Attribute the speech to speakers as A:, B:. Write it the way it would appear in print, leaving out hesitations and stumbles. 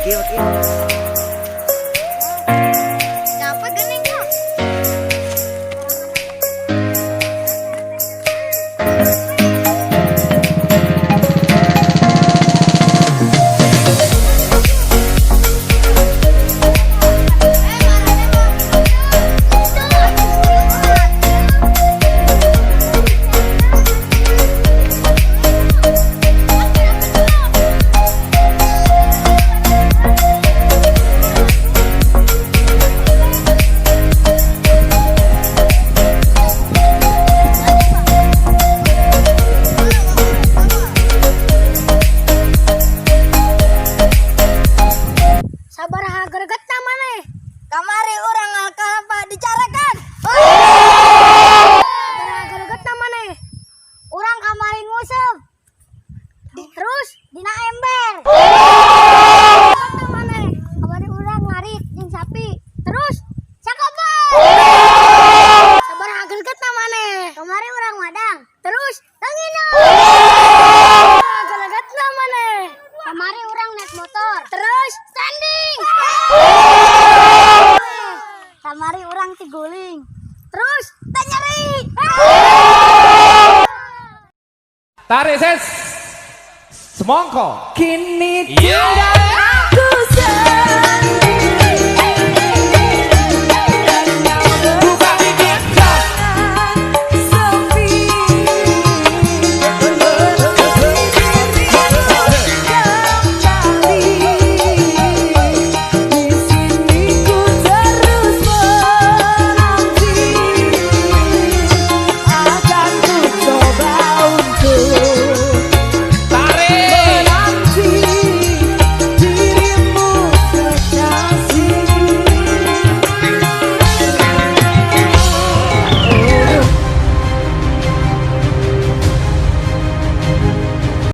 A: Kieu.
B: Dapat gening kok. Sabaraha gregetna maneh. Kamari urang apa dicarakan. Sabaraha gregetna maneh. Urang kamari nguseup. Terus dina ember. Gregetna maneh. Kamari urang ngarit jeung sapi. Terus sakopo. Sabaraha gregetna maneh. Kamari urang wadang. Terus tanginau. Sabaraha gregetna maneh. Kamari urang naik motor. Terus standing. Kamari urang tiguling. Terus tanyeri.
C: Tarik ses. Semongko.
D: Kini
C: Yeah.
D: tinggal